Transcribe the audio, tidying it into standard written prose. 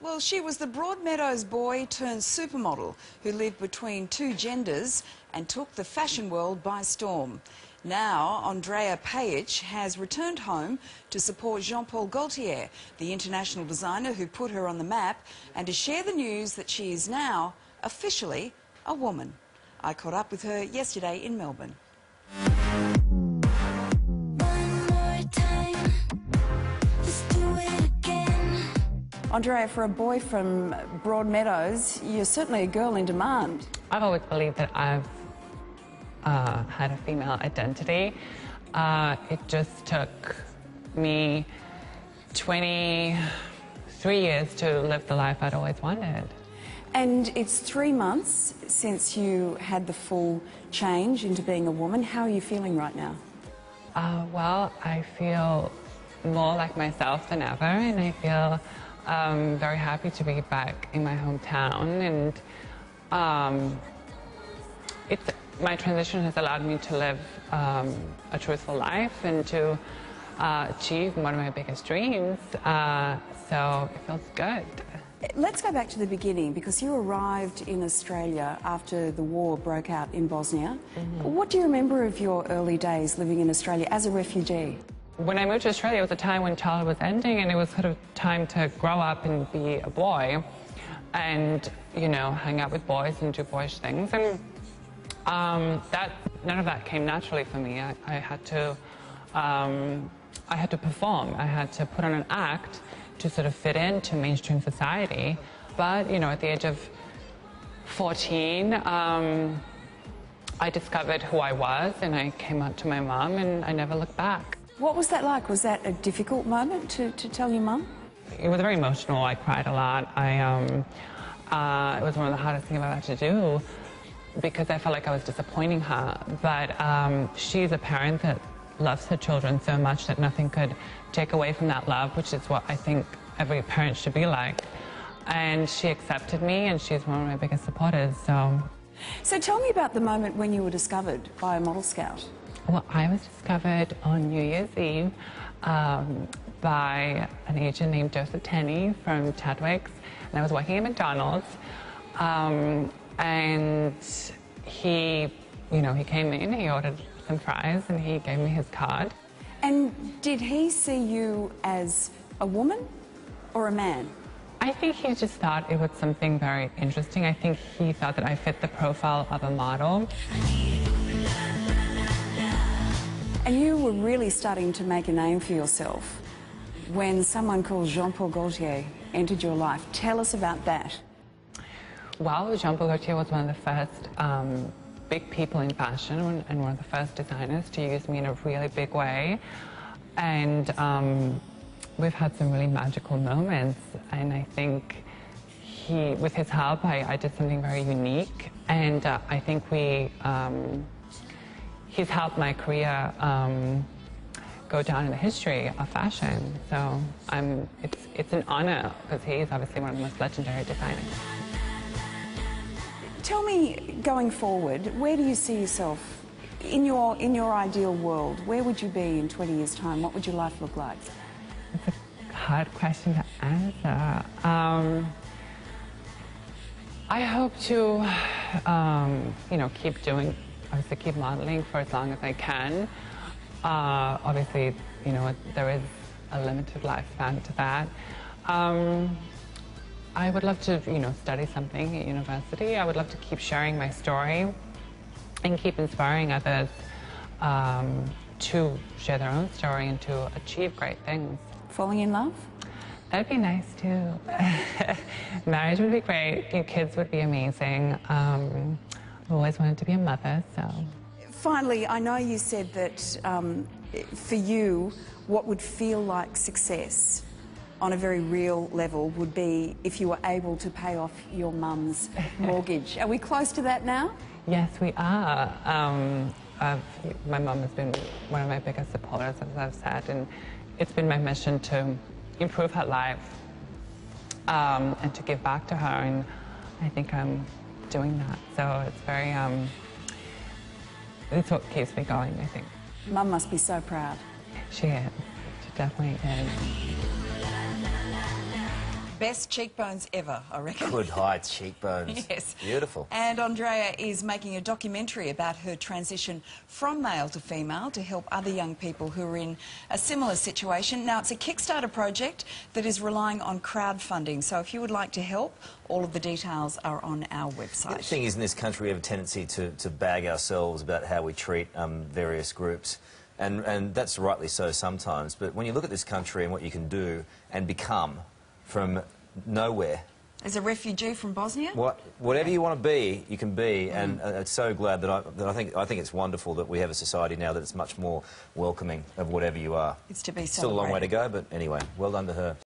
Well, she was the Broadmeadows boy turned supermodel who lived between two genders and took the fashion world by storm. Now, Andreja Pejic has returned home to support Jean-Paul Gaultier, the international designer who put her on the map, and to share the news that she is now officially a woman. I caught up with her yesterday in Melbourne. Andreja, for a boy from Broadmeadows, you're certainly a girl in demand. I've always believed that I've had a female identity. It just took me 23 years to live the life I'd always wanted. And it's 3 months since you had the full change into being a woman. How are you feeling right now? Well, I feel more like myself than ever, and I feel very happy to be back in my hometown. And my transition has allowed me to live a truthful life and to achieve one of my biggest dreams. So it feels good. Let's go back to the beginning, because you arrived in Australia after the war broke out in Bosnia. What do you remember of your early days living in Australia as a refugee? When I moved to Australia, it was a time when childhood was ending, and it was sort of time to grow up and be a boy and, you know, hang out with boys and do boyish things. And none of that came naturally for me. I had to perform. I had to put on an act to sort of fit into mainstream society. But, you know, at the age of 14, I discovered who I was, and I came out to my mum, and I never looked back. What was that like? Was that a difficult moment to tell your mum? It was very emotional. I cried a lot. It was one of the hardest things I've had to do, because I felt like I was disappointing her. But she's a parent that loves her children so much that nothing could take away from that love, which is what I think every parent should be like. And she accepted me, and she's one of my biggest supporters. So tell me about the moment when you were discovered by a model scout. Well, I was discovered on New Year's Eve by an agent named Joseph Tenney from Chadwick's, and I was working at McDonald's. And he came in, he ordered some fries, and he gave me his card. And did he see you as a woman or a man? I think he just thought it was something very interesting. I think he thought that I fit the profile of a model. And you were really starting to make a name for yourself when someone called Jean-Paul Gaultier entered your life. Tell us about that. Well, Jean-Paul Gaultier was one of the first big people in fashion and one of the first designers to use me in a really big way. And we've had some really magical moments. And I think with his help, I did something very unique. And I think he's helped my career go down in the history of fashion. So it's an honor, because he's obviously one of the most legendary designers. Tell me, going forward, where do you see yourself in your ideal world? Where would you be in 20 years' time? What would your life look like? It's a hard question to answer. I hope to, keep modeling for as long as I can. Obviously, there is a limited lifespan to that. I would love to, study something at university. I would love to keep sharing my story and keep inspiring others to share their own story and to achieve great things. Falling in love? That'd be nice too. Marriage would be great. Your kids would be amazing. I've always wanted to be a mother, so. Finally, I know you said that for you, what would feel like success on a very real level would be if you were able to pay off your mum's mortgage. Are we close to that now? Yes, we are. My mum has been one of my biggest supporters, as I've said, and it's been my mission to improve her life and to give back to her, and I think I'm doing that. So it's very, it's what keeps me going, I think. Mum must be so proud. She is. She definitely is. best cheekbones ever, I reckon. Good high cheekbones. Yes. Beautiful. And Andreja is making a documentary about her transition from male to female to help other young people who are in a similar situation. Now, it's a Kickstarter project that is relying on crowdfunding, so if you would like to help, all of the details are on our website. The thing is, in this country, we have a tendency to bag ourselves about how we treat various groups. And that's rightly so sometimes. But when you look at this country and what you can do and become from nowhere... As a refugee from Bosnia? Whatever you want to be, you can be. And it's so glad that I think it's wonderful that we have a society now that it's much more welcoming of whatever you are. It's to be celebrated. Still a long way to go, but anyway, well done to her.